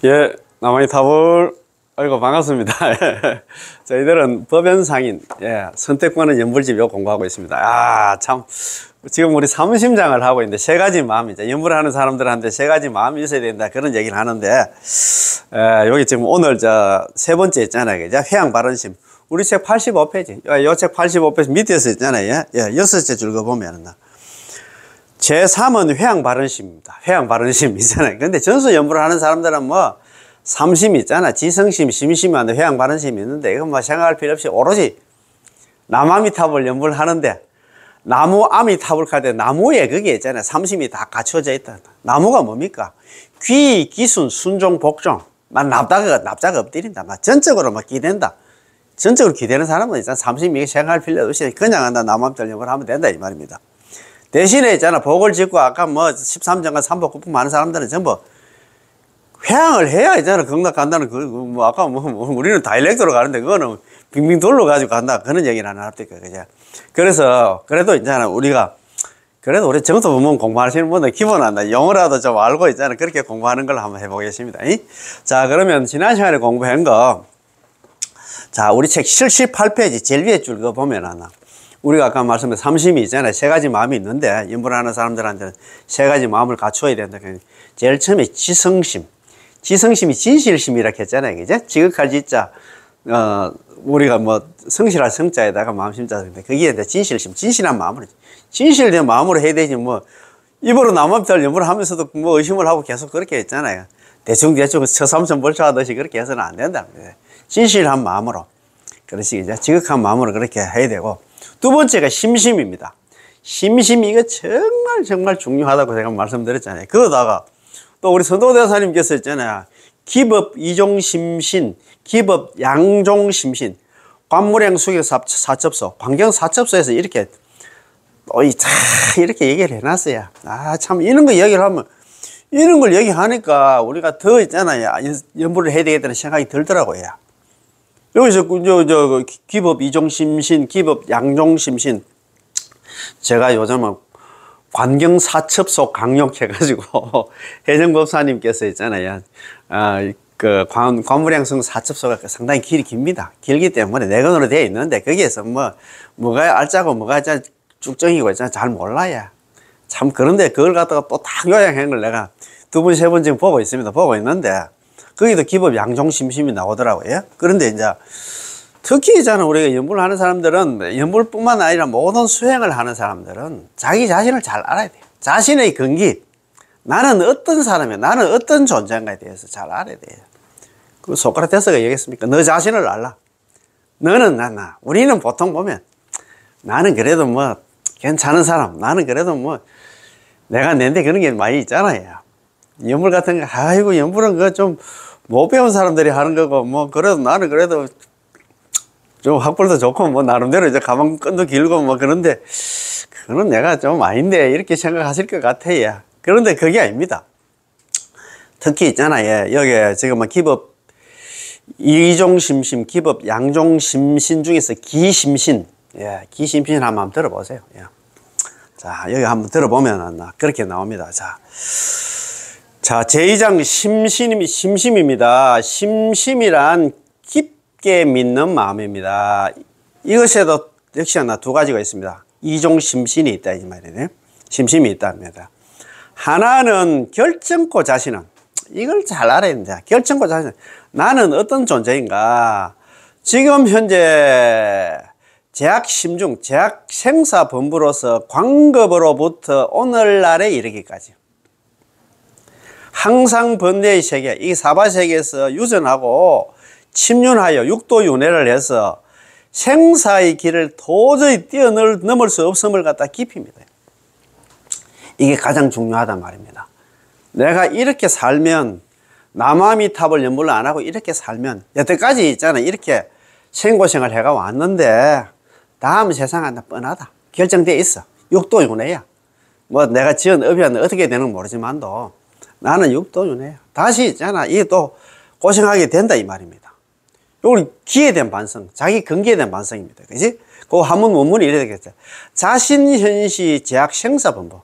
예, 남한이 타볼. 아이고, 반갑습니다. 저희들은 법연상인, 선택권은 연불집요 공부하고 있습니다. 아, 참. 지금 우리 사무심장을 하고 있는데 세 가지 마음이죠. 연불을 하는 사람들한테 세 가지 마음이 있어야 된다. 그런 얘기를 하는데, 여기 지금 오늘 세 번째 있잖아요. 그죠? 회양발언심. 우리 책 85페이지. 요 책 85페이지 밑에서 있잖아요. 여섯째 줄 거 보면은. 제3은 회양발언심입니다. 회양발언심 있잖아요. 근데 전수 연불을 하는 사람들은 뭐, 삼심 있잖아. 지성심, 심심이 하는데 회양발언심이 있는데, 이건 뭐 생각할 필요 없이 오로지 남아미탑을 연불을 하는데, 나무 아미탑을 갈 때 나무에 그게 있잖아요. 삼심이 다 갖춰져 있다. 나무가 뭡니까? 귀, 기순, 순종, 복종. 막 납작 엎드린다. 막 전적으로 막 기댄다. 전적으로 기대는 사람은 있잖아. 삼심이 생각할 필요 없이 그냥 한다. 남아미탑 연불을 하면 된다. 이 말입니다. 대신에 있잖아. 복을 짓고 아까 뭐 13정과 삼복구품 하는 사람들은 전부 회양을 해야 있잖아. 극락 간다는 뭐 아까 뭐 우리는 다이렉트로 가는데 그거는 빙빙 돌로 가지고 간다. 그런 얘기는 안 합니까? 그죠? 그래서 그래도 있잖아. 우리가 그래도 우리 정도 부문 공부하시는 분들 기본한다. 영어라도 좀 알고 있잖아. 그렇게 공부하는 걸 한번 해보겠습니다. 자, 그러면 지난 시간에 공부한 거, 자, 우리 책 78페이지 제일 위에 줄 거 보면 하나. 우리가 아까 말씀드린 삼심이 있잖아요. 세 가지 마음이 있는데, 연불하는 사람들한테는 세 가지 마음을 갖추어야 된다. 제일 처음에 지성심. 지성심이 진실심이라고 했잖아요. 그죠? 지극할 지자, 우리가 뭐, 성실할 성자에다가 마음심자인데, 거기에 이제 진실심, 진실한 마음으로, 진실된 마음으로 해야 되지, 뭐, 입으로 남한별 연불을 하면서도 뭐 의심을 하고 계속 그렇게 했잖아요. 대충 처삼천 벌초하듯이 그렇게 해서는 안 된다. 진실한 마음으로. 그런 식이죠. 지극한 마음으로 그렇게 해야 되고, 두 번째가 심심입니다. 심심이 이거 정말 중요하다고 제가 말씀드렸잖아요. 그러다가 또 우리 선도대사님께서 있잖아요. 기법 이종심신, 기법 양종심신, 관무량 수격 사첩소, 광경 사첩소에서 이렇게 이렇게 얘기를 해놨어요. 아, 참 이런 거 얘기를 하면 이런 걸 얘기하니까 우리가 더 있잖아요. 연불을 해야 되겠다는 생각이 들더라고요. 여기서 기법 이종심신, 기법 양종심신, 제가 요즘은 관경사첩소 강력해가지고 해정법사님께서 있잖아요. 그 관무량성 사첩소가 상당히 길이 깁니다. 길기 때문에 내건으로 되어 있는데 거기에서 뭐가 알짜고 뭐가 쭉정이고 있잖아. 잘 몰라요. 참 그런데 그걸 갖다가 또 딱 요약한 걸 내가 두 번, 세 번 지금 보고 있습니다. 보고 있는데 거기도 기법 양종심심이 나오더라고요. 그런데 이제 특히 있잖아. 우리가 연불을 하는 사람들은 연불뿐만 아니라 모든 수행을 하는 사람들은 자기 자신을 잘 알아야 돼요. 자신의 근기, 나는 어떤 사람이야, 나는 어떤 존재인가에 대해서 잘 알아야 돼요. 그 소크라테스가 얘기했습니까? 너 자신을 알라. 너는 나. 우리는 보통 보면 나는 그래도 뭐 괜찮은 사람, 나는 그래도 뭐 내가 낸데 그런 게 많이 있잖아요. 연불 같은 거, 아이고 연불은 그 좀 못 배운 사람들이 하는 거고 뭐 그래도 나는 그래도 좀 학벌도 좋고 뭐 나름대로 이제 가방끈도 길고 뭐 그런데 그거는 내가 좀 아닌데 이렇게 생각하실 것 같아요. 그런데 그게 아닙니다. 특히 있잖아요. 여기 지금 뭐 기법 이종심심, 기법 양종심신 중에서 기심신, 기심신 한번 들어보세요. 자, 여기 한번 들어보면 그렇게 나옵니다. 자, 제2장 심심입니다. 심심이란 깊게 믿는 마음입니다. 이것에도 역시나 두 가지가 있습니다. 이종 심신이 있다 이 말이네요. 심심이 있답니다. 하나는 결정코 자신은, 이걸 잘 알아야 된다. 결정코 자신은 나는 어떤 존재인가. 지금 현재 제약심중, 제약생사본부로서 광급으로부터 오늘날에 이르기까지 항상 번뇌의 세계, 이 사바세계에서 유전하고 침륜하여 육도윤회를 해서 생사의 길을 도저히 뛰어넘을 수 없음을 갖다 깊입니다. 이게 가장 중요하단 말입니다. 내가 이렇게 살면 남아미탑을 연불을 안 하고 이렇게 살면 여태까지 있잖아. 이렇게 생고생을 해가 왔는데 다음 세상은 뻔하다. 결정되어 있어. 육도윤회야. 뭐 내가 지은 업이 어떻게 되는 모르지만도 나는 육도윤회야. 다시 있잖아. 이게 또 고생하게 된다 이 말입니다. 요걸 기에 대한 반성, 자기 근기에 대한 반성입니다. 그지? 그 한문 원문이 이래 되겠죠. 자신 현시 제약 생사본부.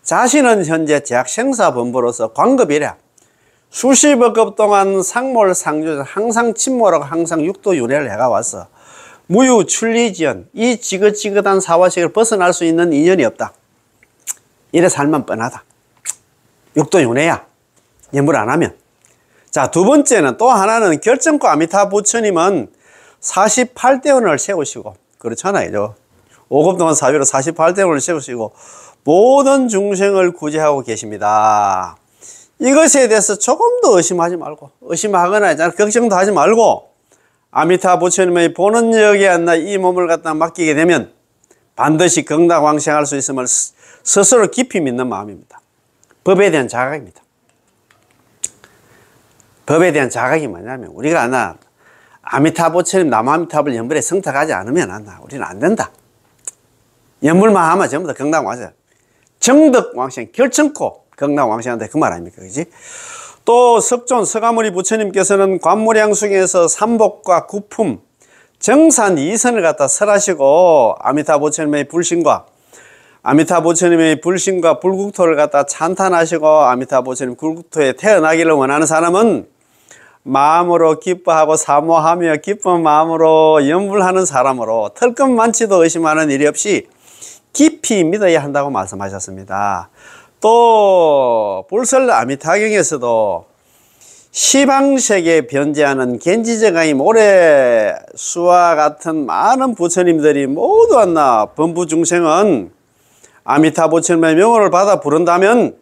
자신은 현재 제약 생사본부로서 광급이래. 수십억 동안 상몰상조, 항상 침몰하고 항상 육도윤회를 해가 왔어. 무유출리지연, 이 지긋지긋한 사화식을 벗어날 수 있는 인연이 없다. 이래 살면 뻔하다. 육도윤회야. 연불 안 하면. 자, 두 번째는 또 하나는 결정코 아미타 부처님은 48대원을 세우시고, 그렇잖아요. 5급 동안 사비로 48대원을 세우시고 모든 중생을 구제하고 계십니다. 이것에 대해서 조금도 의심하지 말고, 의심하거나 걱정도 하지 말고, 아미타 부처님의 보는 역에 안나 이 몸을 갖다 맡기게 되면 반드시 극락왕생할 수 있음을 스스로 깊이 믿는 마음입니다. 법에 대한 자각입니다. 법에 대한 자각이 뭐냐면, 우리가 하나 아미타 부처님 남아미타불 연불에 성탁하지 않으면 안나 우리는 안 된다. 연불만 하면 전부 다 극락왕생, 정덕왕생 결정코 극락왕생한다, 그 말 아닙니까? 그지? 또 석존 서가모니 부처님께서는 관무량숭에서 삼복과 구품 정산 이선을 갖다 설하시고 아미타 부처님의 불신과 불국토를 갖다 찬탄하시고 아미타 부처님 불국토에 태어나기를 원하는 사람은 마음으로 기뻐하고 사모하며 기쁜 마음으로 연불하는 사람으로 털끝 많지도 의심하는 일이 없이 깊이 믿어야 한다고 말씀하셨습니다. 또 불설 아미타경에서도 시방색에 변제하는 겐지저가이 모래수와 같은 많은 부처님들이 모두 한나 범부중생은 아미타 부처님의 명호를 받아 부른다면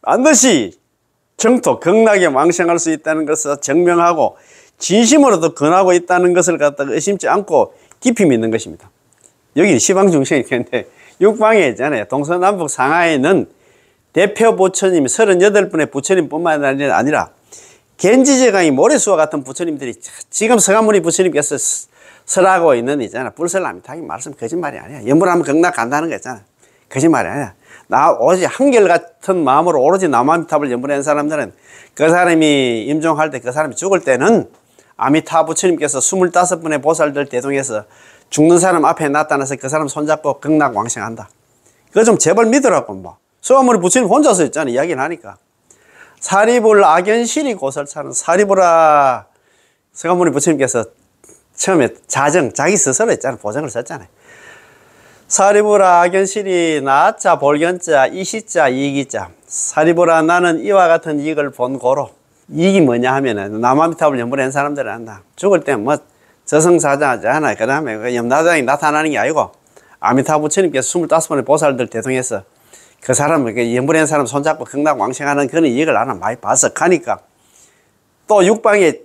반드시 정토 극락에 왕생할 수 있다는 것을 증명하고 진심으로도 권하고 있다는 것을 갖다가 의심치 않고 깊이 믿는 것입니다. 여기 시방중생이 있는데 육방에 있잖아요. 동서남북 상하에 있는 대표 부처님 38분의 부처님뿐만 아니라 겐지제강이 모래수와 같은 부처님들이 지금 서가모니 부처님께서 설하고 있는 있잖아. 불설아미타경 말씀 거짓말이 아니야. 연불하면 극락 간다는 거 있잖아. 거짓말이 아니야. 나 오직 한결같은 마음으로 오로지 남아미타불 연불하는 사람들은 그 사람이 임종할 때, 그 사람이 죽을 때는 아미타 부처님께서 25분의 보살들 대동해서 죽는 사람 앞에 나타나서 그 사람 손잡고 극락 왕생한다. 그거 좀 제발 믿으라고 뭐. 서가모니 부처님 혼자서 있잖아. 이야기는 하니까. 사리불 악연실이 고설차는 사리불아 서가모니 부처님께서 처음에 자기 스스로 했잖아요. 보정을 썼잖아요. 사리불아 악연실이 나자 볼견자 이시자 이기자 사리불아 나는 이와 같은 이익을 본 고로. 이익이 뭐냐 하면은 남아미타불 연불한 사람들은 안다. 죽을 때 뭐 저승사자하지 않아. 그 다음에 염라대왕이 나타나는 게 아니고 아미타 부처님께서 25번의 보살들 대동해서 그 사람, 연불한 사람 손잡고 극락 왕생하는 그런 이익을 나는 많이 봐서 가니까 또 육방에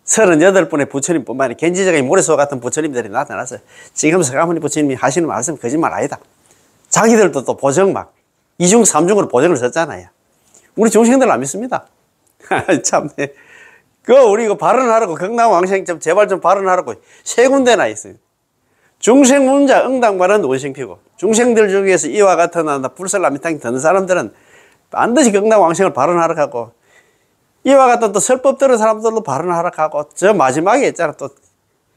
38분의 부처님뿐만 아니라 겐지저가이 모래수와 같은 부처님들이 나타나서 지금 서가모니 부처님이 하시는 말씀 거짓말 아니다. 자기들도 또 보정 막 2중 3중으로 보정을 썼잖아요. 우리 중생들 안 믿습니다. 참네. 우리 이거 발언하라고 극락 왕생 좀 제발 좀 발언하라고 세 군데나 있어요. 중생 문자 응당 발언 원생피고 중생들 중에서 이와 같은 불설아미타경 듣는 사람들은 반드시 극락 왕생을 발언하라고 하고 이와 같은 또 설법 들은 사람들도 발언하라고 하고 저 마지막에 있잖아 또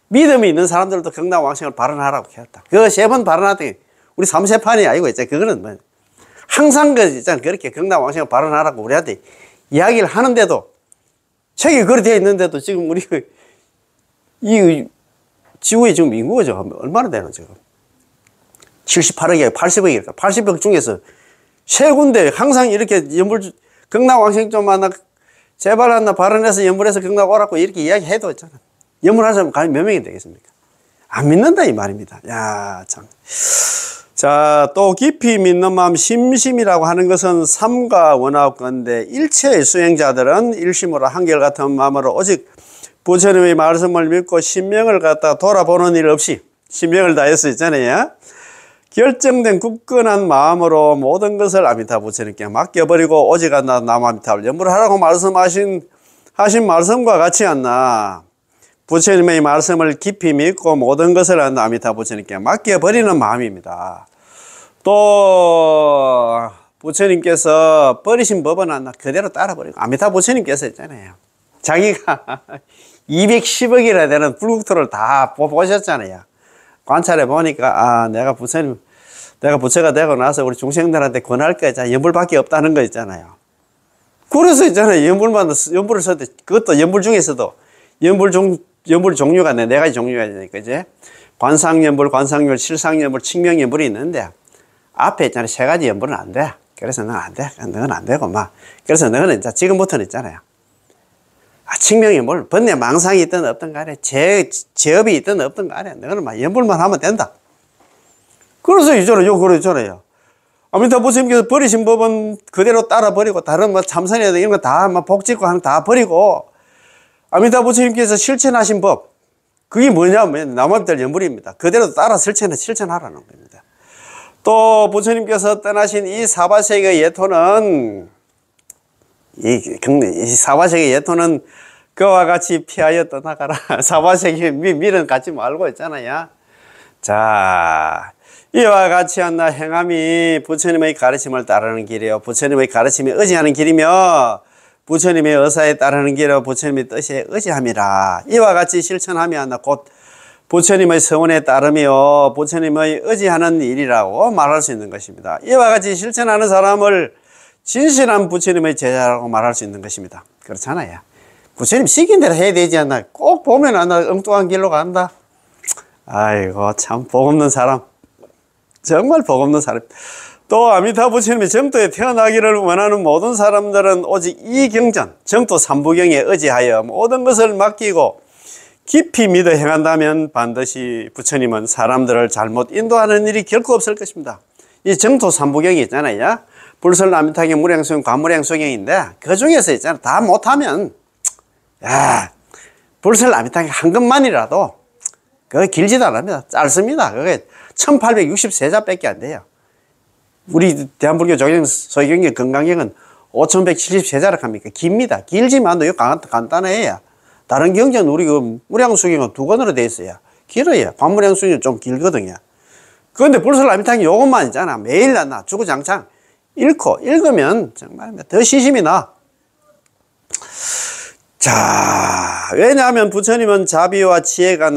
믿음이 있는 사람들도 극락 왕생을 발언하라고 했다. 그거 3번 발언하더니 우리 3세판이 아니고 있잖아. 그거는 뭐 항상 있잖아. 그렇게 극락 왕생을 발언하라고 우리한테 이야기를 하는데도 책이 그렇게 되어 있는데도 지금 우리 이 지구에 지금 인구가 얼마나 되나 지금 78억이야 80억이니까 80억 중에서 세 군데 항상 이렇게 연불 극락 왕생 좀 하나 제발 하나 발언해서 연불해서 극락 오라고 이렇게 이야기해도 있잖아. 연불하는 사람 과연 몇 명이 되겠습니까? 안 믿는다 이 말입니다. 야 참. 자, 또 깊이 믿는 마음 심심이라고 하는 것은 삼가 원하옵 건데 일체의 수행자들은 일심으로 한결같은 마음으로 오직 부처님의 말씀을 믿고 신명을 갖다 돌아보는 일 없이 신명을 다해서 있잖아요. 결정된 굳건한 마음으로 모든 것을 아미타 부처님께 맡겨버리고 오직 한나 남아미타불 연불하라고 말씀하신 말씀과 같이 않나. 부처님의 말씀을 깊이 믿고 모든 것을 한나 아미타 부처님께 맡겨버리는 마음입니다. 또 부처님께서 버리신 법은 한나 그대로 따라버리고 아미타 부처님께서 있잖아요. 자기가 210억이나 되는 불국토를 다 보셨잖아요. 관찰해 보니까 내가 부처가 되고 나서 우리 중생들한테 권할 거 있잖아요. 연불밖에 없다는 거 있잖아요. 그래서 있잖아요. 연불을 쓸 때, 그것도 연불 중에서도 연불 종류가 네 가지 종류가 있으니까, 이제. 관상연불, 관상연불, 실상연불, 칙명연불이 있는데, 앞에 있잖아요. 세 가지 연불은 안 돼. 그래서 너는 안 돼. 너는 안 되고, 막. 그래서 너는 이제 지금부터는 있잖아요. 칙명연불, 번뇌 망상이 있든 없든 간에, 제업이 있든 없든 간에, 너는 막 연불만 하면 된다. 그래서 있잖아요. 그러잖아요. 아미타 부처님께서 버리신 법은 그대로 따라 버리고, 다른 뭐 참선이나 이런 거 다 막 복짓고 하는 거 다 버리고, 아미타 부처님께서 실천하신 법, 그게 뭐냐면 남아비탈 연불입니다. 그대로 따라 실천하라는 겁니다. 또 부처님께서 떠나신 이 사바세계 예토는 이 사바세계 예토는 그와 같이 피하여 떠나가라. 사바세계 밀은 갖지 말고 있잖아요. 자, 이와 같이 한나 행함이 부처님의 가르침을 따르는 길이요, 부처님의 가르침에 의지하는 길이며, 부처님의 의사에 따르는 길이요, 부처님의 뜻에 의지함이라. 이와 같이 실천하면 곧 부처님의 서원에 따르며 부처님의 의지하는 일이라고 말할 수 있는 것입니다. 이와 같이 실천하는 사람을 진실한 부처님의 제자라고 말할 수 있는 것입니다. 그렇잖아요. 부처님 시킨 대로 해야 되지 않나. 꼭 보면 엉뚱한 길로 간다. 아이고, 참 복 없는 사람. 정말 복 없는 사람. 또 아미타 부처님의 정토에 태어나기를 원하는 모든 사람들은 오직 이 경전, 정토 삼부경에 의지하여 모든 것을 맡기고 깊이 믿어 행한다면 반드시 부처님은 사람들을 잘못 인도하는 일이 결코 없을 것입니다. 이 정토 삼부경이 있잖아요. 불설, 아미타경, 무량수경, 관무량수경인데 그 중에서 있잖아요. 다 못하면 불설, 아미타경 한 것만이라도 그거 길지도 않습니다. 짧습니다. 그게 1863자밖에 안 돼요. 우리 대한불교 조경, 소경경, 건강경은 5173자락 합니까? 깁니다. 길지만도 간단해요. 다른 경전은 우리 그 무량수경은 2권으로 되어 있어요. 길어요. 관무량수경은 좀 길거든요. 그런데 불설 아미타경 요것만 있잖아. 매일 나 주구장창 읽으면 정말 더 시심이 나. 자, 왜냐하면 부처님은 자비와 지혜가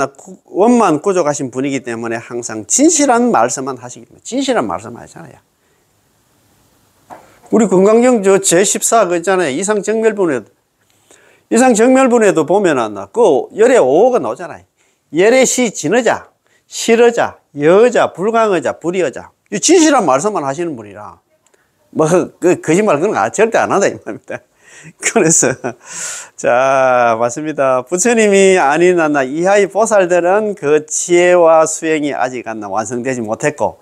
원만 구족하신 분이기 때문에 항상 진실한 말씀만 하시기 때문에 진실한 말씀 하잖아요. 우리 건강경 제14 그 있잖아요. 이상정멸분에도 보면 그 열의 5호가 나오잖아요. 열의 시 진의자, 실의자, 여의자, 불강의자, 불의의자. 이 진실한 말씀만 하시는 분이라 거짓말 그런 거 절대 안 한다 이 말입니다. 그래서 자, 맞습니다. 부처님이 아닌 이하의 보살들은 그 지혜와 수행이 아직 완성되지 못했고,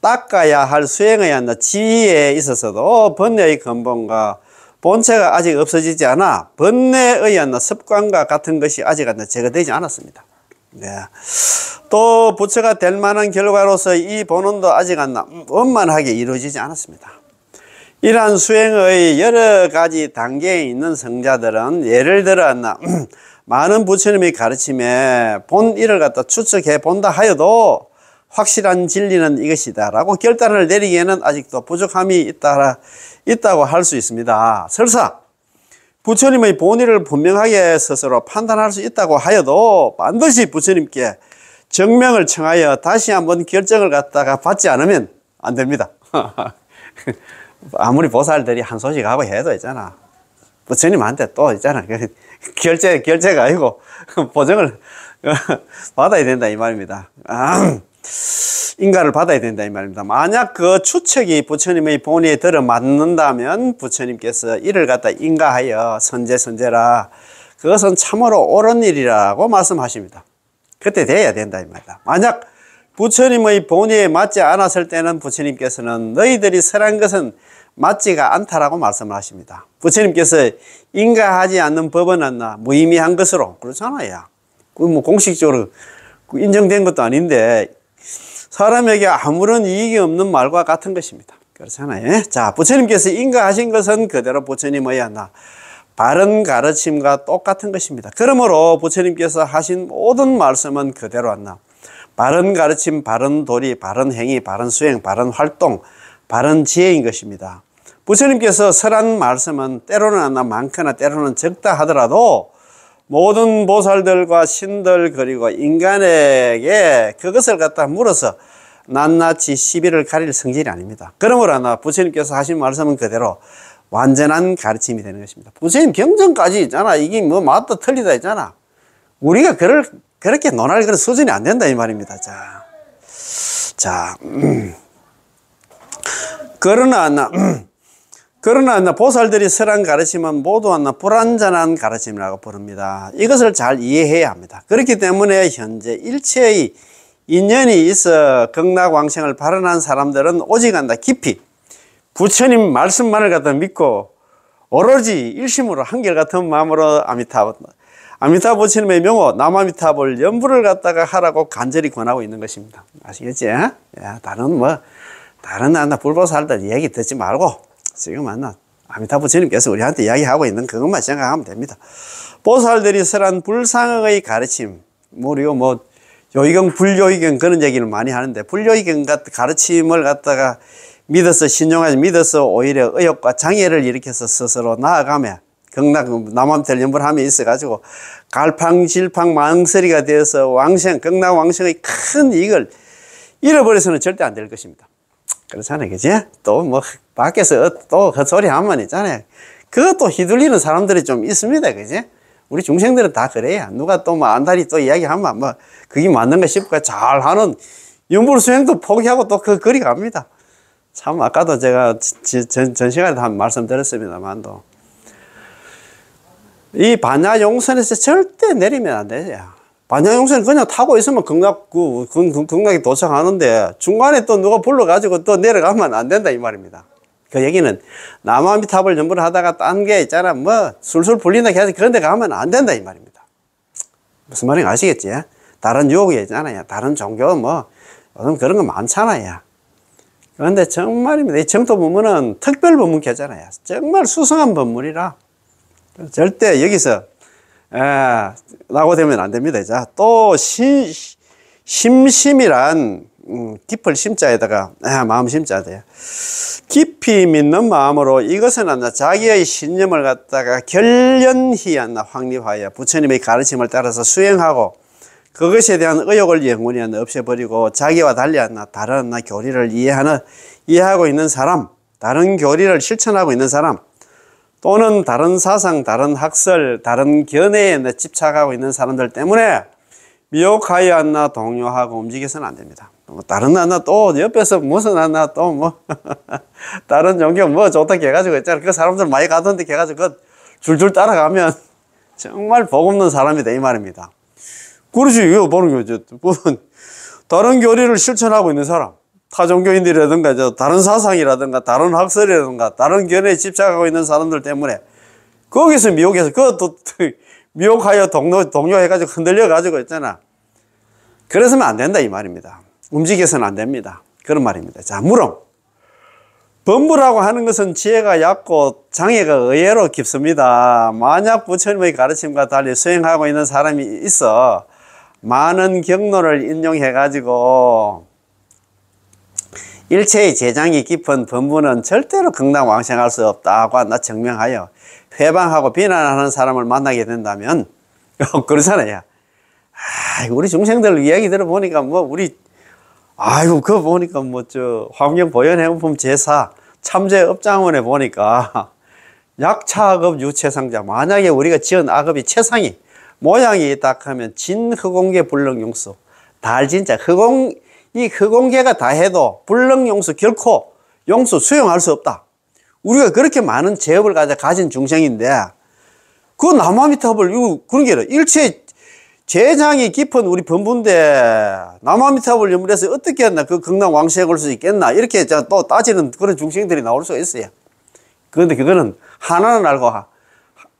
닦아야 할 수행의 지혜에 있어서도 번뇌의 근본과 본체가 아직 없어지지 않아 번뇌의 습관과 같은 것이 아직 제거되지 않았습니다. 네. 또 부처가 될 만한 결과로서 이 본원도 아직 원만하게 이루어지지 않았습니다. 이러한 수행의 여러 가지 단계에 있는 성자들은 예를 들어 많은 부처님의 가르침에 본 일을 추측해 본다 하여도 확실한 진리는 이것이다 라고 결단을 내리기에는 아직도 부족함이 있다고 할 수 있습니다. 설사 부처님의 본의를 분명하게 스스로 판단할 수 있다고 하여도 반드시 부처님께 정명을 청하여 다시 한번 결정을 받지 않으면 안 됩니다. 아무리 보살들이 한 소식 하고 해도 있잖아. 부처님한테 또 있잖아. 결제가 아니고 보증을 받아야 된다 이 말입니다. 인가를 받아야 된다 이 말입니다. 만약 그 추측이 부처님의 본의에 들어맞는다면 부처님께서 이를 인가하여 선제라 그것은 참으로 옳은 일이라고 말씀하십니다. 그때 돼야 된다 이 말입니다. 만약 부처님의 본의에 맞지 않았을 때는 부처님께서는 너희들이 설한 것은 맞지가 않다라고 말씀을 하십니다. 부처님께서 인가하지 않는 법은 무의미한 것으로 그렇잖아요. 공식적으로 인정된 것도 아닌데 사람에게 아무런 이익이 없는 말과 같은 것입니다. 그렇잖아요. 자, 부처님께서 인가하신 것은 그대로 부처님의 바른 가르침과 똑같은 것입니다. 그러므로 부처님께서 하신 모든 말씀은 그대로 바른 가르침, 바른 도리, 바른 행위, 바른 수행, 바른 활동, 바른 지혜인 것입니다. 부처님께서 설한 말씀은 때로는 많거나 때로는 적다 하더라도 모든 보살들과 신들 그리고 인간에게 그것을 물어서 낱낱이 시비를 가릴 성질이 아닙니다. 그러므로 부처님께서 하신 말씀은 그대로 완전한 가르침이 되는 것입니다. 부처님 경전까지 있잖아. 이게 뭐 맞다 틀리다 있잖아. 우리가 그렇게 논할 그런 수준이 안 된다 이 말입니다. 자, 그러나 보살들이 설한 가르침은 모두 불완전한 가르침이라고 부릅니다. 이것을 잘 이해해야 합니다. 그렇기 때문에 현재 일체의 인연이 있어 극락왕생을 발언한 사람들은 오직 깊이 부처님 말씀만을 갖다 믿고 오로지 일심으로 한결같은 마음으로 아미타불 부처님의 명호 남아미타불 연부를 갖다가 하라고 간절히 권하고 있는 것입니다. 아시겠지? 야, 다른 불보살들 이야기 듣지 말고 지금 아미타불 부처님께서 우리한테 이야기하고 있는 그것만 생각하면 됩니다. 보살들이 설한 불상의 가르침, 우리가 요의경, 불요의경 그런 얘기를 많이 하는데 불요의경 같은 가르침을 갖다가 믿어서 신용하지 믿어서 오히려 의욕과 장애를 일으켜서 스스로 나아가며 남아미타불 연부를 하며 있어가지고 갈팡질팡 망설이가 되어서 극락왕생의 큰 이익을 잃어버려서는 절대 안 될 것입니다. 그렇잖아요. 그지? 또 밖에서 또 헛소리 하면 있잖아요. 그것도 휘둘리는 사람들이 좀 있습니다. 그지? 우리 중생들은 다 그래요. 누가 또 안달이 또 이야기하면 그게 맞는 거 싶고 잘하는 연불 수행도 포기하고 또 그 거리 갑니다. 참 아까도 제가 전 시간에 한 말씀 드렸습니다만도 이 반야용선에서 절대 내리면 안 되죠. 반야용선은 그냥 타고 있으면 극락에 도착하는데 중간에 또 누가 불러가지고 또 내려가면 안 된다 이 말입니다. 그 얘기는 남아미타불 연부를 하다가 딴 게 있잖아 술술 불린다 해서 그런 데 가면 안 된다 이 말입니다. 무슨 말인지 아시겠지? 다른 유혹이 있잖아요. 다른 종교 요즘 그런 거 많잖아요. 그런데 정말입니다. 이 정토 법문은 특별 법문이잖아요. 정말 수상한 법문이라 절대 여기서 낙오되면 안 됩니다. 자, 또 심심이란 깊을 심자에다가 마음 심자 돼요. 깊이 믿는 마음으로 이것은 자기의 신념을 갖다가 결연히 확립하여 부처님의 가르침을 따라서 수행하고 그것에 대한 의욕을 영원히 없애버리고 자기와 달리 다른 교리를 이해하고 있는 사람, 다른 교리를 실천하고 있는 사람, 또는 다른 사상, 다른 학설, 다른 견해에 집착하고 있는 사람들 때문에 미혹하여 동요하고 움직여서는 안 됩니다. 다른 또 옆에서 무슨 또 다른 종교 좋다 해가지고 있잖아. 그 사람들 많이 가던데 해가지고 줄줄 따라가면 정말 복 없는 사람이다 이 말입니다. 그렇지. 이거 보는 거죠. 다른 교리를 실천하고 있는 사람, 타종교인들이라든가 다른 사상이라든가 다른 학설이라든가 다른 견해에 집착하고 있는 사람들 때문에 거기서 미혹해서 그것도 미혹하여 동요해가지고 흔들려가지고 있잖아. 그래서는 안 된다 이 말입니다. 움직여서는 안 됩니다. 그런 말입니다. 자, 물음. 범부라고 하는 것은 지혜가 얕고 장애가 의외로 깊습니다. 만약 부처님의 가르침과 달리 수행하고 있는 사람이 있어 많은 경로를 인용해가지고 일체의 재장이 깊은 범부는 절대로 극락왕생할 수 없다고 증명하여 회방하고 비난하는 사람을 만나게 된다면 그렇잖아요. 우리 중생들 이야기 들어보니까 그거 보니까 환경보현해운품 제사 참제업장원에 보니까 약차악업 유체상자, 만약에 우리가 지은 악업이 최상이 모양이 딱 하면 진흑공계 불능용수, 달진짜 이 흑공계가 다 해도 불능용수 결코 용수 수용할 수 없다. 우리가 그렇게 많은 제업을 가진 중생인데 그 남아미타불 그런 게 일체 재장이 깊은 우리 범부인데 남아미타불 연불에서 어떻게 했나 그 극락왕생을 올 수 있겠나 이렇게 또 따지는 그런 중생들이 나올 수가 있어요. 그런데 그거는 하나는 알고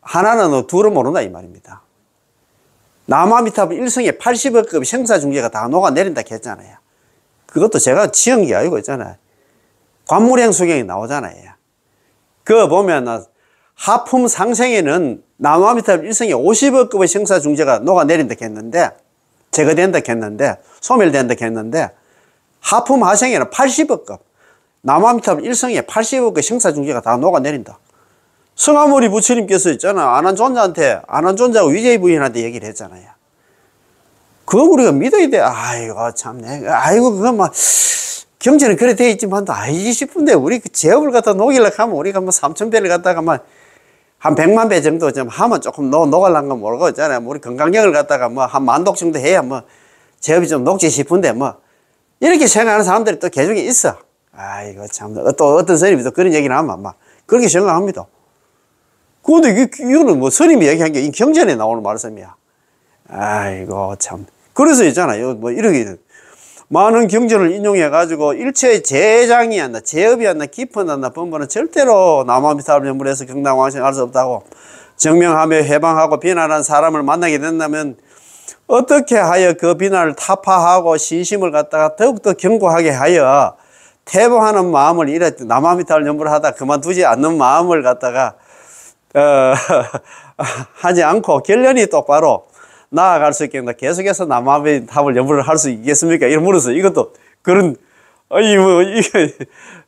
하나는 둘은 모른다 이 말입니다. 남아미타불 일성의 80억급 생사중재가 다 녹아내린다 했잖아요. 그것도 제가 지은 게 아니고 있잖아요. 관물행 수경이 나오잖아요. 그거 보면 하품 상생에는 남아미타불 일성의 50억급의 생사중재가 녹아내린다 했는데 제거된다 했는데 소멸된다 했는데 하품 하생에는 80억급 남아미타불 일성의 80억급의 생사중재가 다 녹아내린다. 성아모리 부처님께서 있잖아. 안한존자하고 위제이 부인한테 얘기를 했잖아요. 그거 우리가 믿어야 돼. 아이고, 참네. 아이고, 그거 경제는 그래 돼 있지만도 아니지 싶은데 우리 그 제업을 갖다 녹이려고 하면 우리가 뭐 3,000배를 갖다가 뭐 한 100만 배 정도 좀 하면 조금 녹을란 건 모르고 있잖아요. 우리 건강력을 갖다가 뭐 한 10,000독 정도 해야 뭐 제업이 좀 녹지 싶은데 뭐 이렇게 생각하는 사람들이 또 개중에 있어. 아이고 참 또 어떤 스님이 또 그런 얘기를 하면 막 그렇게 생각합니다. 그런데 이거는 뭐 스님이 얘기한 게 이 경전에 나오는 말씀이야. 아이고 참. 그래서 있잖아요. 뭐 이렇게 많은 경전을 인용해가지고 일체의 재장이 안 나, 재업이 안 나, 깊은 안 나, 번번은 절대로 남아미타불 연불해서 경당왕생 할 수 없다고 증명하며 해방하고 비난한 사람을 만나게 된다면 어떻게 하여 그 비난을 타파하고 신심을 갖다가 더욱더 견고하게 하여 태보하는 마음을 이래 남아미타불 연불을 하다 그만두지 않는 마음을 갖다가 하지 않고 결련이 똑바로 나아갈 수 있겠나 계속해서 남아미타불 연불을 할 수 있겠습니까? 이런 물어서 이것도 그런 뭐 이게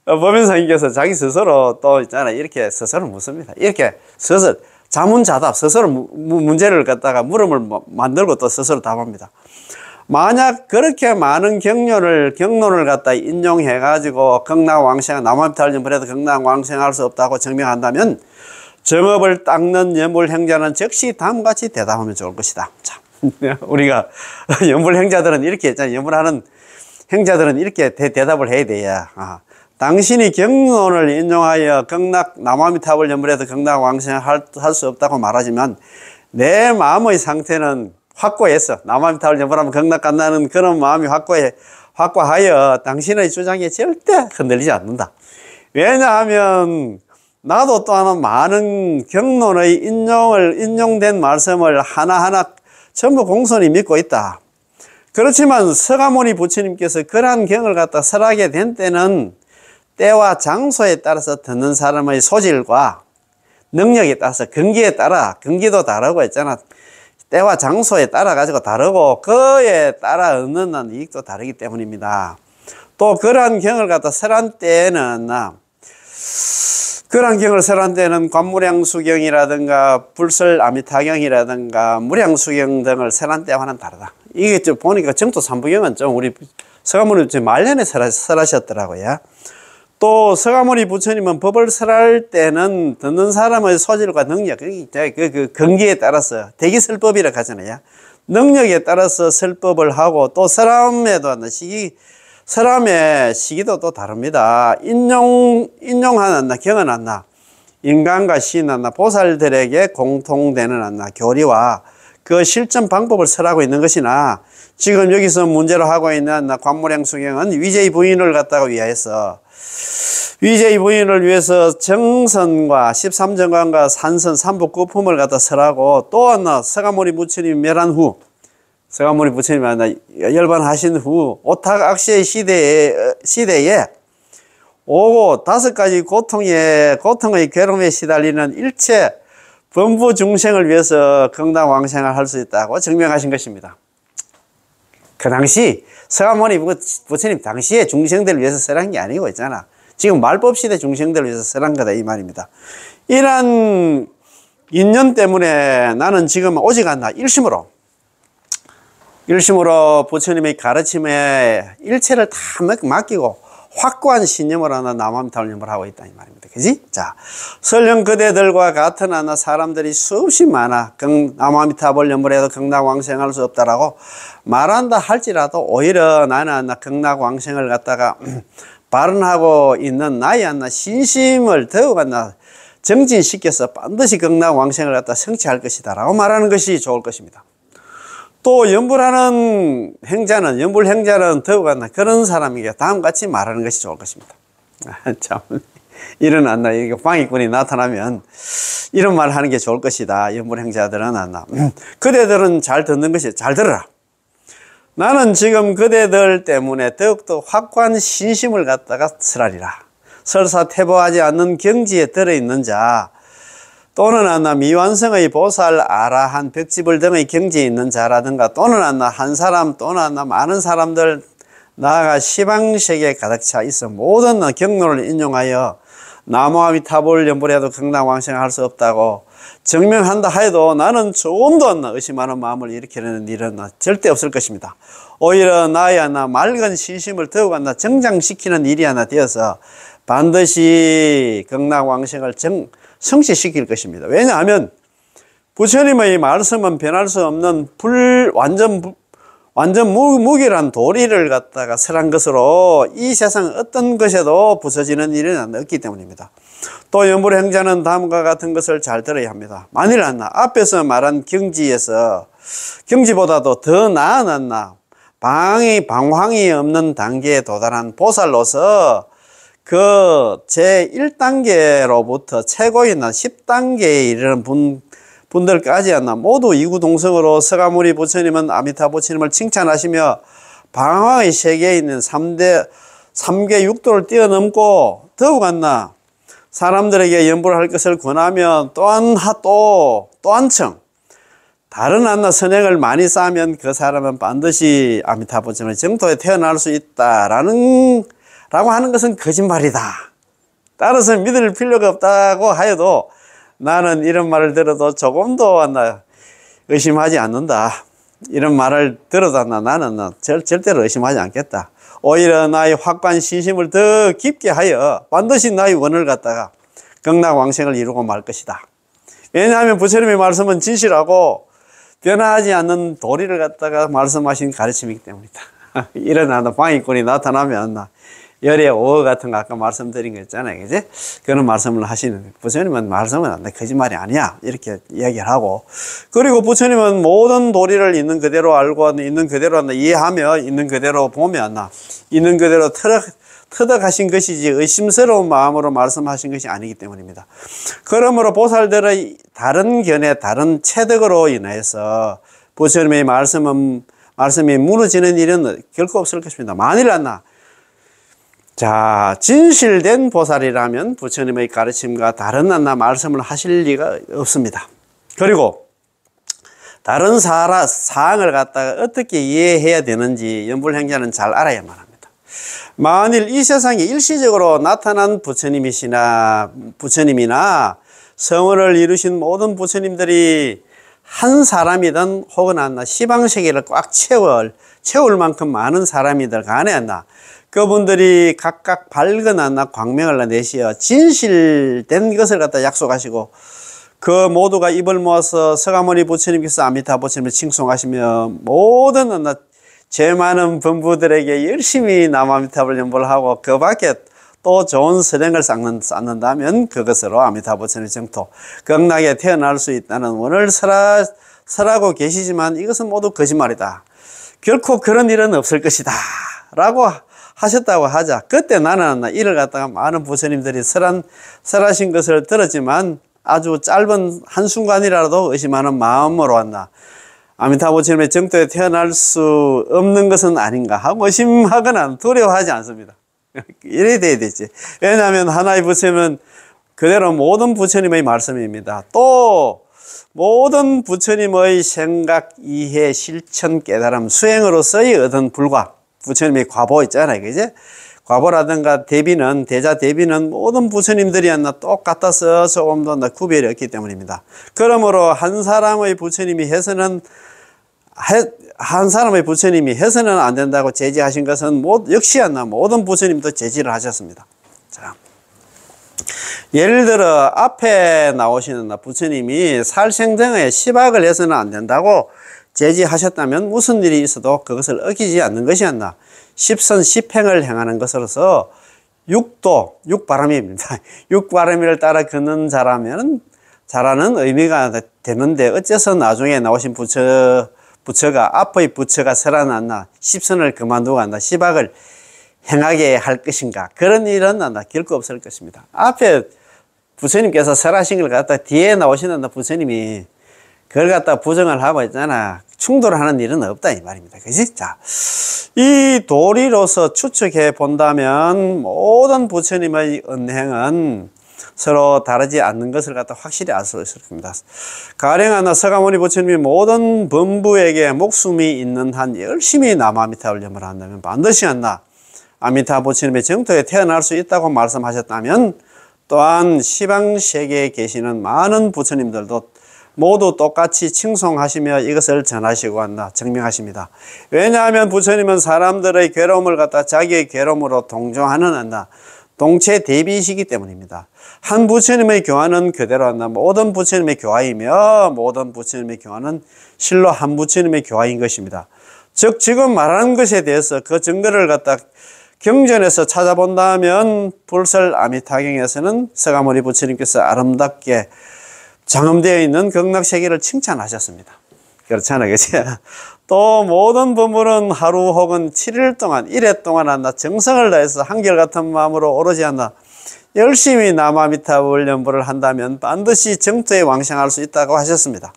법인상님께서 자기 스스로 또 있잖아 이렇게 스스로 묻습니다. 이렇게 스스로 자문자답 스스로 문제를 갖다가 물음을 만들고 또 스스로 답합니다. 만약 그렇게 많은 경론을 갖다 인용해 가지고 극락왕생 남아미타불 연불해도 극락왕생할 수 없다고 증명한다면 정업을 닦는 연불행자는 즉시 다음같이 대답하면 좋을 것이다. 참, 우리가 연불행자들은 이렇게 했잖아요. 연불하는 행자들은 이렇게 대답을 해야 돼요. 당신이 경론을 인용하여 남아미타불 연불해도 극락왕생할 수 없다고 말하지만 내 마음의 상태는 확고했어. 남아미타불 연불하면 극락 간다는 그런 마음이 확고하여 당신의 주장에 절대 흔들리지 않는다. 왜냐하면 나도 또한 많은 경론의 인용된 말씀을 하나하나 전부 공손히 믿고 있다. 그렇지만 서가모니 부처님께서 그러한 경을 갖다 설하게 된 때는 때와 장소에 따라서 듣는 사람의 소질과 능력에 따라서 근기도 다르고 있잖아. 때와 장소에 따라 가지고 다르고 그에 따라 얻는 이익도 다르기 때문입니다. 또 그러한 경을 갖다 설한 때에는 그런 경을 설한 때는 관무량수경이라든가 불설아미타경이라든가 무량수경 등을 설한 때와는 다르다. 이게 좀 보니까 정토 삼부경은 좀 우리 서가모니 좀 말년에 설하셨더라고요. 또 서가모니 부처님은 법을 설할 때는 듣는 사람의 소질과 능력, 그 근기에 따라서 대기설법이라고 하잖아요. 능력에 따라서 설법을 하고 또 사람에도 사람의 시기도 또 다릅니다. 인용하는 경은 인간과 신 보살들에게 공통되는 교리와 그 실천 방법을 설하고 있는 것이나 지금 여기서 문제로 하고 있는 관무량수경은 위제의 부인을 갖다가 위하여서 위제의 부인을 위해서 정선과 13정관과 산선 삼복구품을 갖다 설하고 또 서가모니 부처님 멸한 후 서가모니 부처님이 열반하신 후 오탁악시의 시대에 오고 5가지 고통의 괴로움에 시달리는 일체 범부 중생을 위해서 극락왕생을 할 수 있다고 증명하신 것입니다. 그 당시 서가모니 부처님 당시에 중생들을 위해서 설한 게 아니고 있잖아. 지금 말법 시대 중생들을 위해서 설한 거다 이 말입니다. 이런 인연 때문에 나는 지금 오직 일심으로 부처님의 가르침에 일체를 다 맡기고 확고한 신념을 하나 남아미타불 하고 있다 이 말입니다. 그지? 자, 설령 그대들과 같은 사람들이 수없이 많아 남아미타불 연불해도 극락왕생할 수 없다라고 말한다 할지라도 오히려 나는 극락왕생을 갖다가 발언하고 있는 나의 신심을 더욱 정진시켜서 반드시 극락왕생을 갖다 성취할 것이다 라고 말하는 것이 좋을 것입니다. 또 연불행자는 더욱 그런 사람에게 다음같이 말하는 것이 좋을 것입니다. 참 이런 이게 방위꾼이 나타나면 이런 말 하는 게 좋을 것이다. 연불행자들은 그대들은 잘 듣는 것이 잘 들어라. 나는 지금 그대들 때문에 더욱더 확고한 신심을 갖다가 설하리라. 설사 태보하지 않는 경지에 들어있는 자 또는 미완성의 보살, 아라한, 벽지불 등의 경지에 있는 자라든가 또는 한 사람 또는 많은 사람들 나아가 시방세계에 가득 차 있어 모든 경론을 인용하여 나무아미타불 연불해도 극락왕생할 수 없다고 증명한다 하여도 나는 조금도 안 나 의심하는 마음을 일으키는 일은 절대 없을 것입니다. 오히려 나의 하나 맑은 신심을 더욱 하나 정장시키는 일이 하나 되어서 반드시 극락왕생을 성취시킬 것입니다. 왜냐하면 부처님의 말씀은 변할 수 없는 완전 무결한 도리를 갖다가 설한 것으로 이 세상 어떤 것에도 부서지는 일은 없기 때문입니다. 또 연불행자는 다음과 같은 것을 잘 들어야 합니다. 만일 앞에서 말한 경지보다도 더 나은 방황이 없는 단계에 도달한 보살로서 그 제1단계로부터 최고인 10단계에 이르는 분들까지 모두 이구동성으로 서가모니 부처님은 아미타 부처님을 칭찬하시며 방황의 세계에 있는 3계 6도를 뛰어넘고 더욱 사람들에게 연불을 할 것을 권하면 또한 한층 다른 선행을 많이 쌓으면 그 사람은 반드시 아미타 부처님의 정토에 태어날 수 있다라고 하는 것은 거짓말이다. 따라서 믿을 필요가 없다고 하여도 나는 이런 말을 들어도 조금도 의심하지 않는다. 이런 말을 들어도 나는 절대로 의심하지 않겠다. 오히려 나의 확고한 신심을 더 깊게 하여 반드시 나의 원을 갖다가 극락왕생을 이루고 말 것이다. 왜냐하면 부처님의 말씀은 진실하고 변하지 않는 도리를 갖다가 말씀하신 가르침이기 때문이다. 이런 방위꾼이 나타나면 열의 오어 같은 거 아까 말씀드린 거 있잖아요. 그지? 그런 말씀을 하시는, 부처님은 말씀은 거짓말이 아니야. 이렇게 이야기를 하고. 그리고 부처님은 모든 도리를 있는 그대로 알고, 있는 그대로 이해하며, 있는 그대로 보면, 있는 그대로 터득하신 것이지 의심스러운 마음으로 말씀하신 것이 아니기 때문입니다. 그러므로 보살들의 다른 견해, 다른 체득으로 인해서 부처님의 말씀이 무너지는 일은 결코 없을 것입니다. 만일 진실된 보살이라면 부처님의 가르침과 다른 말씀을 하실 리가 없습니다. 그리고 다른 사항을 갖다가 어떻게 이해해야 되는지 연불행자는 잘 알아야만 합니다. 만일 이 세상에 일시적으로 나타난 부처님이나 성원을 이루신 모든 부처님들이 한 사람이든 혹은 시방세계를 꽉 채울 만큼 많은 사람이들 간에 그분들이 각각 밝은 광명을 내시어 진실된 것을 갖다 약속하시고 그 모두가 입을 모아서 서가모니 부처님께서 아미타 부처님을 칭송하시며 모든 죄 많은 범부들에게 열심히 남아미타불 연보를 하고 그 밖에 또 좋은 선행을 쌓는다면 그것으로 아미타 부처님의 정토 극락에 태어날 수 있다는 원을 설하고 계시지만 이것은 모두 거짓말이다. 결코 그런 일은 없을 것이다 라고 하셨다고 하자. 그때 나는 이를 갖다가 많은 부처님들이 설하신 것을 들었지만 아주 짧은 한순간이라도 의심하는 마음으로 아미타 부처님의 정토에 태어날 수 없는 것은 아닌가 하고 의심하거나 두려워하지 않습니다. 이래야 되지. 왜냐하면 하나의 부처님은 그대로 모든 부처님의 말씀입니다. 또 모든 부처님의 생각, 이해, 실천, 깨달음, 수행으로서의 얻은 불과 부처님의 과보 있잖아요. 그제? 과보라든가 대자 대비는 모든 부처님들이 똑같아서 조금도 구별이 없기 때문입니다. 그러므로 한 사람의 부처님이 해서는 안 된다고 제지하신 것은 역시 모든 부처님도 제지를 하셨습니다. 자, 예를 들어 앞에 나오시는 부처님이 살생등에 시박을 해서는 안 된다고 제지하셨다면 무슨 일이 있어도 그것을 어기지 않는 것이 십선 십행을 행하는 것으로서 육바람입니다. 육바람이를 따라 걷는 자라는 의미가 되는데 어째서 나중에 나오신 앞의 부처가 설하나 십선을 그만두고 시박을 행하게 할 것인가? 그런 일은 결코 없을 것입니다. 앞에 부처님께서 설하신 걸 갖다 뒤에 나오시는 부처님이 그걸 갖다 부정을 하고 있잖아. 충돌하는 일은 없다 이 말입니다. 그지? 자, 이 도리로서 추측해 본다면 모든 부처님의 은행은 서로 다르지 않는 것을 갖다 확실히 알 수 있을 겁니다. 가령 서가모니 부처님이 모든 범부에게 목숨이 있는 한 열심히 남아미타불 염을 한다면 반드시 아미타 부처님의 정토에 태어날 수 있다고 말씀하셨다면 또한 시방세계에 계시는 많은 부처님들도 모두 똑같이 칭송하시며 이것을 전하시고 왔나 증명하십니다. 왜냐하면 부처님은 사람들의 괴로움을 갖다 자기의 괴로움으로 동정하는 안나 동체 대비이시기 때문입니다. 한 부처님의 교화는 그대로 안나 모든 부처님의 교화이며 모든 부처님의 교화는 실로 한 부처님의 교화인 것입니다. 즉 지금 말하는 것에 대해서 그 증거를 갖다 경전에서 찾아본다면 불설 아미타경에서는 서가모니 부처님께서 아름답게 장엄되어 있는 극락세계를 칭찬하셨습니다. 그렇잖아요, 그치? 또 모든 부모는 하루 혹은 7일 동안 1회 동안 한다 정성을 다해서 한결같은 마음으로 오로지 한다 열심히 나마미타불 연부를 한다면 반드시 정토에 왕생할 수 있다고 하셨습니다.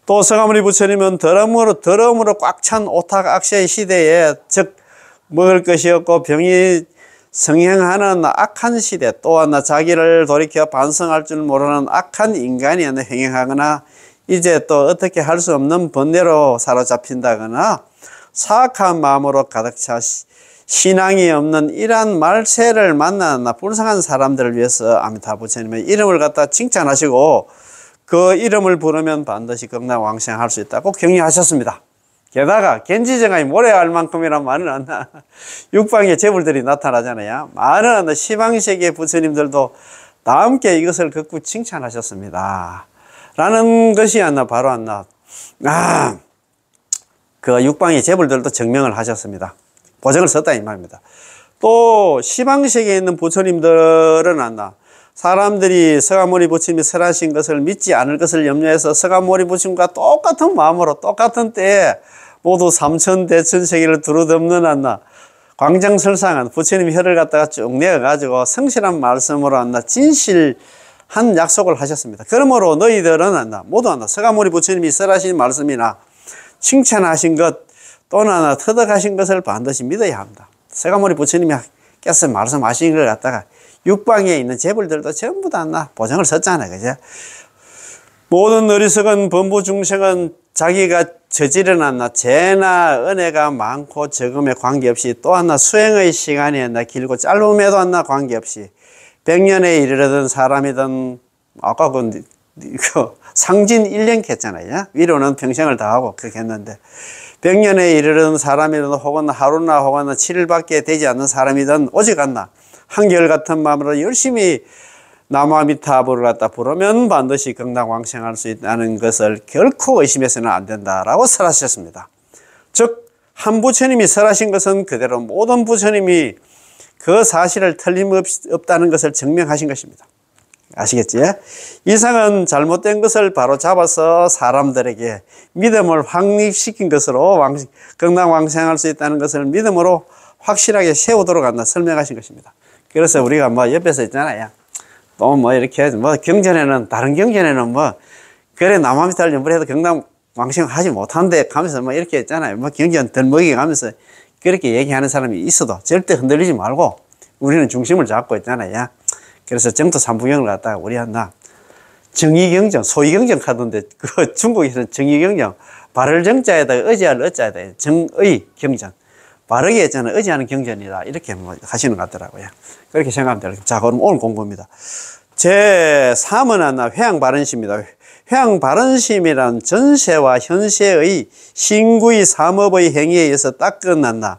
또 서가모니 부처님은 더러움으로 꽉 찬 오탁 악세의 시대에 즉 먹을 것이 없고 병이 성행하는 악한 시대 또한 자기를 돌이켜 반성할 줄 모르는 악한 인간이 행행하거나 이제 또 어떻게 할 수 없는 번뇌로 사로잡힌다거나 사악한 마음으로 가득 차 신앙이 없는 이러한 말세를 만나는 불쌍한 사람들을 위해서 아미타 부처님의 이름을 갖다 칭찬하시고 그 이름을 부르면 반드시 극락왕생할 수 있다고 격려하셨습니다. 게다가 겐지정아이 모래알 만큼이란 말은 안나 육방의 재불들이 나타나잖아요. 많은 시방세계 부처님들도 다 함께 이것을 극구 칭찬하셨습니다. 라는 것이 안나 바로 안나 그 육방의 재불들도 증명을 하셨습니다. 보증을 썼다 이 말입니다. 또 시방세계에 있는 부처님들은 안나 사람들이 서가모니 부처님이 설하신 것을 믿지 않을 것을 염려해서 서가모니 부처님과 똑같은 마음으로 똑같은 때에 모두 삼천대천세계를 두루덮는 안나 광장설상한 부처님의 혀를 갖다가 쭉 내어가지고 성실한 말씀으로 안나 진실한 약속을 하셨습니다. 그러므로 너희들은 안나 모두 안나 서가모니 부처님이 설하신 말씀이나 칭찬하신 것 또는 안나 터득하신 것을 반드시 믿어야 합니다. 서가모니 부처님께서 말씀하신 걸 갖다가 육방에 있는 재불들도 전부 다 안나 보증을 썼잖아요. 그죠? 모든 어리석은 범부 중생은 자기가 저지른 안나 죄나 은혜가 많고 적음에 관계없이 또 안나 수행의 시간이 안나 길고 짧음에도 안나 관계없이 100년에 이르르던 사람이든 아까 그 상진 1년 했잖아요. 위로는 평생을 다하고 그렇게 했는데 100년에 이르르던 사람이든 혹은 하루나 혹은 7일밖에 되지 않는 사람이든 오직 안나 한결같은 마음으로 열심히 나마미타불을 갖다 부르면 반드시 극락왕생할 수 있다는 것을 결코 의심해서는 안 된다라고 설하셨습니다. 즉 한 부처님이 설하신 것은 그대로 모든 부처님이 그 사실을 틀림없다는 것을 증명하신 것입니다. 아시겠지? 이상은 잘못된 것을 바로 잡아서 사람들에게 믿음을 확립시킨 것으로 극락왕생할 수 있다는 것을 믿음으로 확실하게 세우도록 한다 설명하신 것입니다. 그래서 우리가 옆에서 있잖아요. 또 이렇게 경전에는 다른 경전에는 그래 나마미타를 연불해도 극락왕생 하지 못한대 가면서 이렇게 있잖아요. 경전 덜먹이 가면서 그렇게 얘기하는 사람이 있어도 절대 흔들리지 말고 우리는 중심을 잡고 있잖아요. 그래서 정토 삼부경을 갖다가 우리 한다 정의경전 소위경전 하던데 그 중국에서는 정의경전 발을 정자에다가 의지할 의자에다가 정의 경전 바르게 했잖아요. 의지하는 경전이다 이렇게 하시는 것 같더라고요. 그렇게 생각하면 돼요. 자 그럼 오늘 공부입니다. 제3은 하나 회양바른심입니다. 회양바른심이란 전세와 현세의 신구의 삼업의 행위에 의해서 닦아낸다.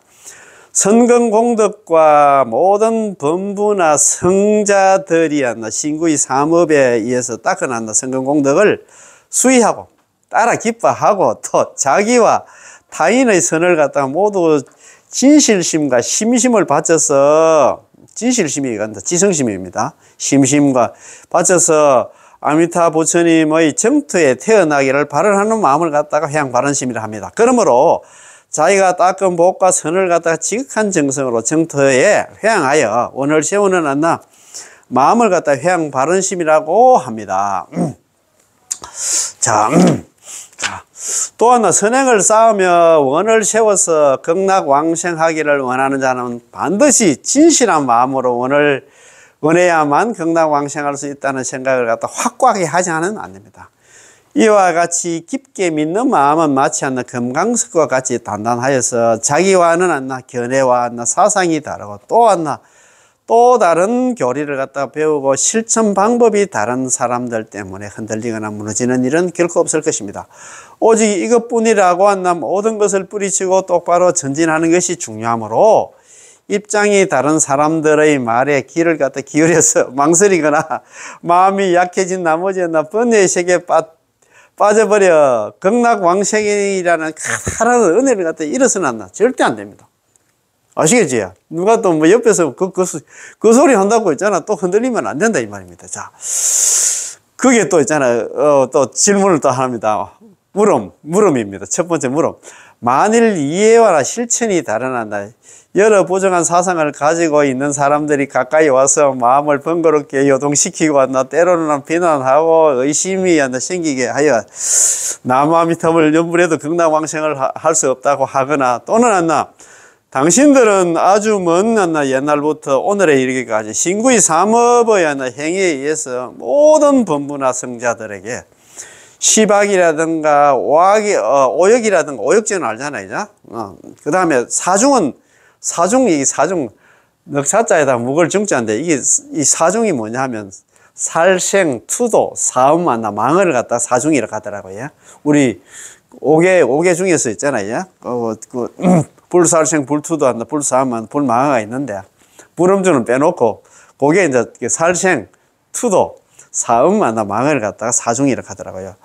선근공덕과 모든 범부나 성자들이 한다. 신구의 삼업에 의해서 닦아낸다. 선근공덕을 수의하고 따라 기뻐하고 또 자기와 타인의 선을 갖다가 모두 진실심과 심심을 바쳐서 진실심이 간다. 지성심입니다. 심심과 바쳐서 아미타 부처님의 정토에 태어나기를 바라는 마음을 갖다가 회양바른심이라 합니다. 그러므로 자기가 닦은 복과 선을 갖다가 지극한 정성으로 정토에 회양하여 원을 세우는 안나 마음을 갖다가 회양바른심이라고 합니다. 자, 또 하나 선행을 쌓으며 원을 세워서 극락왕생하기를 원하는 자는 반드시 진실한 마음으로 원을 원해야만 극락왕생할 수 있다는 생각을 갖다 확고하게 하지 않으면 안 됩니다. 이와 같이 깊게 믿는 마음은 마치 않나 금강석과 같이 단단하여서 자기와는 않나 견해와 않나 사상이 다르고 또 않나 또 다른 교리를 갖다 배우고 실천 방법이 다른 사람들 때문에 흔들리거나 무너지는 일은 결코 없을 것입니다. 오직 이것뿐이라고 한다면 모든 것을 뿌리치고 똑바로 전진하는 것이 중요하므로 입장이 다른 사람들의 말에 귀를 갖다 기울여서 망설이거나 마음이 약해진 나머지에 번뇌의 세계에 빠져버려 극락왕생이라는 커다란 은혜를 갖다 잃어서는 않나. 절대 안 됩니다. 아시겠지? 누가 또 뭐 옆에서 그 소리 한다고 있잖아. 또 흔들리면 안 된다 이 말입니다. 자, 그게 또 있잖아요. 또 질문을 또 합니다. 물음입니다. 첫 번째 물음. 만일 이해와 실천이 다르나 여러 부정한 사상을 가지고 있는 사람들이 가까이 와서 마음을 번거롭게 요동시키고 때로는 비난하고 의심이 생기게 하여 남아미탑을 연불해도 극락왕생을 할 수 없다고 하거나 또는 당신들은 아주 먼 옛날부터 오늘에 이르기까지 신구의 삼업의 행위에 의해서 모든 범부나 성자들에게 시박이라든가 오역이라든가 오역죄는 알잖아요. 그 다음에 사중 넉사자에다 묵을 중자인데 이게 이 사중이 뭐냐 하면 살생, 투도, 사음, 망을 갖다 사중이라고 하더라고요. 우리 5개 중에서 있잖아요. 불살생, 불투도 한다, 불사음, 불망아가 있는데 불음주는 빼놓고 그게 이제 살생, 투도, 사음, 망을 갖다가 사중이라고 하더라고요.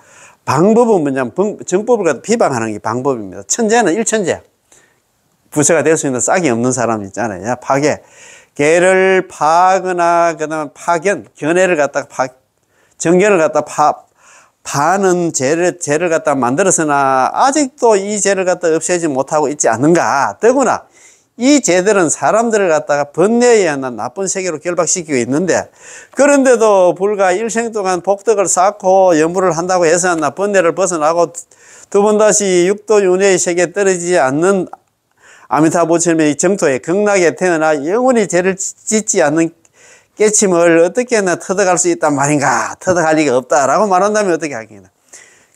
방법은 뭐냐면 정법을 갖다 비방하는 게 방법입니다. 천재는 일천재. 부처가 될 수 있는 싹이 없는 사람 있잖아요. 파괴. 개를 파거나, 그 다음에 견해를 갖다가 정견을 갖다가 파는 죄를 갖다 만들었으나 아직도 이 죄를 갖다 없애지 못하고 있지 않는가. 더구나 이 죄들은 사람들을 갖다가 번뇌에 의한 나쁜 세계로 결박시키고 있는데 그런데도 불과 일생 동안 복덕을 쌓고 연부를 한다고 해서 번뇌를 벗어나고 두 번 다시 육도윤회의 세계에 떨어지지 않는 아미타부처님의 정토에 극락에 태어나 영원히 죄를 짓지 않는 깨침을 어떻게 터득할 수 있단 말인가. 터득할 리가 없다라고 말한다면 어떻게 하겠나.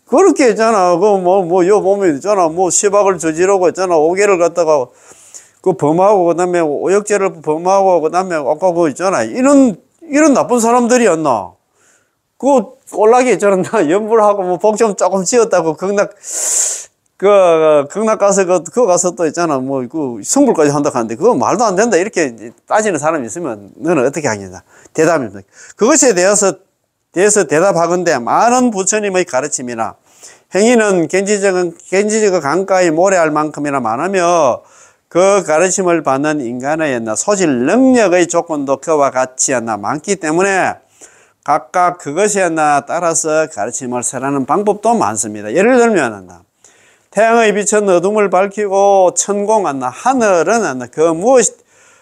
그렇게 있잖아. 요 보면 있잖아. 시박을 저지르고 있잖아. 오개를 갖다가 범하고, 그 다음에 오역죄를 범하고, 그 다음에 아까 있잖아. 이런 나쁜 사람들이었나. 꼴락이 있잖아. 연불하고 복 좀 조금 지었다고 극락 가서 그거 가서 또 있잖아. 성불까지 한다고 하는데 그거 말도 안 된다. 이렇게 따지는 사람이 있으면 너는 어떻게 하겠냐. 대답입니다. 그것에 대해서 대답하건대 많은 부처님의 가르침이나 행위는 gen지적 강가에 모래알 만큼이나 많으며 그 가르침을 받는 인간의 소질 능력의 조건도 그와 같이 많기 때문에 각각 그것에 따라서 가르침을 설하는 방법도 많습니다. 예를 들면 태양의 빛은 어둠을 밝히고 천공 하늘은 그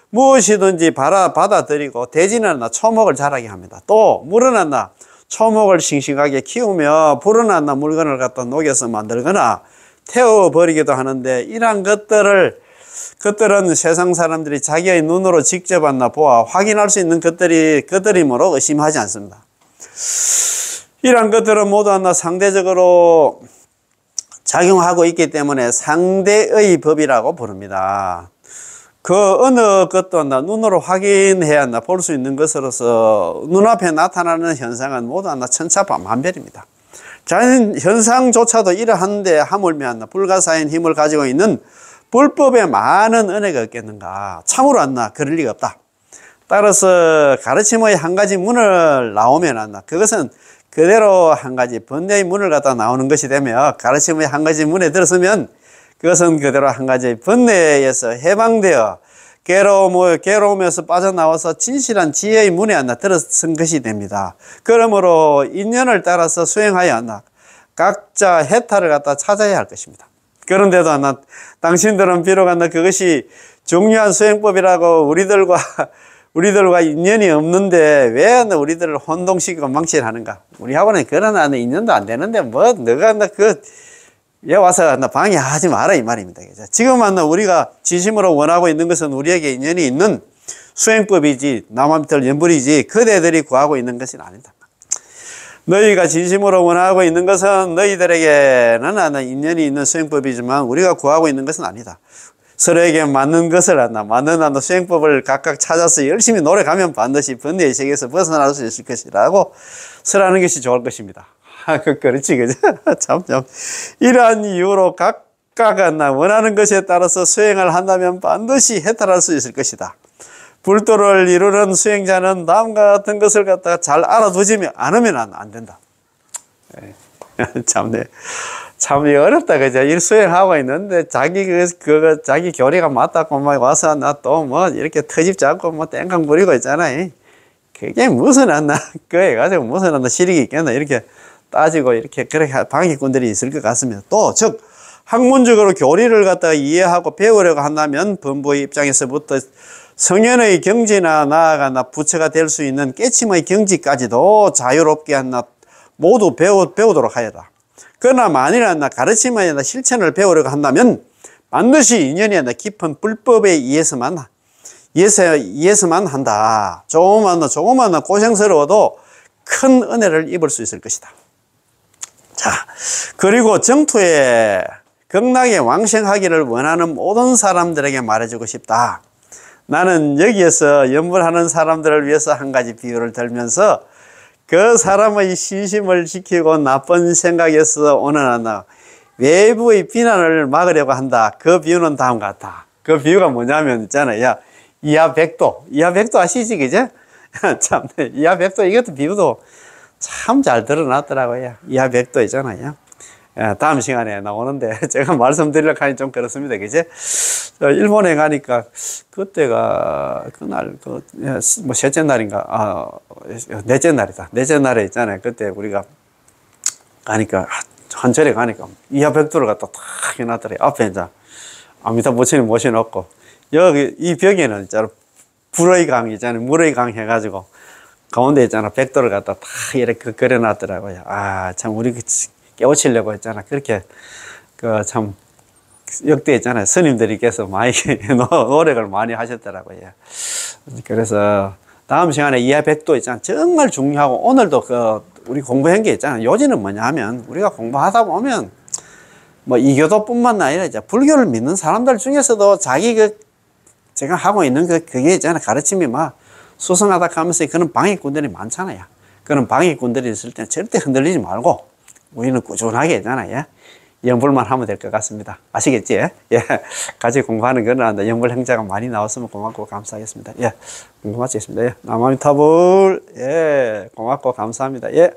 무엇이든지 받아들이고 대지는 초목을 자라게 합니다. 또 물은 초목을 싱싱하게 키우며 불은 물건을 갖다 녹여서 만들거나 태워버리기도 하는데 이러한 것들은 세상 사람들이 자기의 눈으로 직접 보아 확인할 수 있는 것들이므로 의심하지 않습니다. 이러한 것들은 모두 상대적으로 작용하고 있기 때문에 상대의 법이라고 부릅니다. 그 어느 것도 눈으로 확인해야 볼 수 있는 것으로서 눈앞에 나타나는 현상은 모두 천차만별입니다. 자연 현상조차도 이러한데 하물며 불가사인 힘을 가지고 있는 불법에 많은 은혜가 없겠는가. 참으로 그럴 리가 없다. 따라서 가르침의 한 가지 문을 나오면 그것은 그대로 한 가지 번뇌의 문을 갖다 나오는 것이 되며 가르침의 한 가지 문에 들었으면 그것은 그대로 한 가지 번뇌에서 해방되어 괴로움에서 빠져나와서 진실한 지혜의 문에 들어선 것이 됩니다. 그러므로 인연을 따라서 수행하여 각자 해탈을 갖다 찾아야 할 것입니다. 그런데도 당신들은 비록 그것이 중요한 수행법이라고 우리들과 인연이 없는데 왜 우리들을 혼동시키고 망치를 하는가? 우리하고는 그런 인연도 안 되는데 너가 얘 와서 방해하지 마라 이 말입니다. 지금 우리가 진심으로 원하고 있는 것은 우리에게 인연이 있는 수행법이지 남아미탈 연불이지 그대들이 구하고 있는 것은 아니다. 너희가 진심으로 원하고 있는 것은 너희들에게는 인연이 있는 수행법이지만 우리가 구하고 있는 것은 아니다. 서로에게 맞는 것을 한다. 맞는 수행법을 각각 찾아서 열심히 노력하면 반드시 번뇌의 세계에서 벗어날 수 있을 것이라고 설하는 것이 좋을 것입니다. 그렇지, 그죠? 참. 이러한 이유로 각각 원하는 것에 따라서 수행을 한다면 반드시 해탈할 수 있을 것이다. 불도를 이루는 수행자는 다음과 같은 것을 갖다가 잘 알아두지 않으면 안 된다. 참네. 참 어렵다, 그죠? 일 수행하고 있는데, 자기 교리가 맞다고 막 와서 나 또 뭐 이렇게 터집 잡고 뭐 땡깡 부리고 있잖아. 그게 무슨 그거 해가지고 무슨 실익이 있겠나. 이렇게 따지고 이렇게 그렇게 방해꾼들이 있을 것 같습니다. 또, 즉, 학문적으로 교리를 갖다가 이해하고 배우려고 한다면 범부의 입장에서부터 성현의 경지나 나아가 부처가 될 수 있는 깨침의 경지까지도 자유롭게 모두 배우도록 하여라. 그러나 만일 가르침이나 실천을 배우려고 한다면 반드시 인연이 깊은 불법에 의해서만 한다. 조금만 고생스러워도 큰 은혜를 입을 수 있을 것이다. 자, 그리고 정토에 극락에 왕생하기를 원하는 모든 사람들에게 말해주고 싶다. 나는 여기에서 연불하는 사람들을 위해서 한 가지 비유를 들면서 그 사람의 신심을 지키고 나쁜 생각에서 오는 외부의 비난을 막으려고 한다. 그 비유는 다음과 같다. 그 비유가 뭐냐면 있잖아요. 이하백도 아시지, 그죠? 참, 이하백도 이것도 비유도 참 잘 드러났더라고요. 이하백도 있잖아요. 다음 시간에 나오는데 제가 말씀드리려고 하니 좀 그렇습니다. 그죠? 일본에 가니까 그때가 그날 뭐 셋째 날인가 넷째 날이다. 넷째 날에 있잖아요. 그때 우리가 가니까 한절에 가니까 이하백도를 갖다 탁 해놨더래. 앞에 이제 아미타 부처님 모셔놓고 여기 이 벽에는 진짜로 불의 강 있잖아요. 물의 강 해가지고 가운데 있잖아 백도를 갖다 탁 이렇게 그려놨더라고요. 참 우리 깨우치려고 했잖아. 그렇게 참 역대했잖아요. 스님들께서 많이 노력을 많이 하셨더라고요. 그래서 다음 시간에 이하백도 있잖아. 정말 중요하고 오늘도 우리 공부한 게 있잖아. 요지는 뭐냐 하면 우리가 공부하다 보면 뭐 이교도뿐만 아니라 이제 불교를 믿는 사람들 중에서도 제가 하고 있는 그게 있잖아. 가르침이 막 수승하다 하면서 그런 방해꾼들이 많잖아요. 그런 방해꾼들이 있을 때는 절대 흔들리지 말고 우리는 꾸준하게 있잖아요. 연불만 하면 될 것 같습니다. 아시겠지? 예. 같이 공부하는 거는 연불 행자가 많이 나왔으면 고맙고 감사하겠습니다. 예. 공부 마치겠습니다. 예. 남아미타불. 예. 고맙고 감사합니다. 예.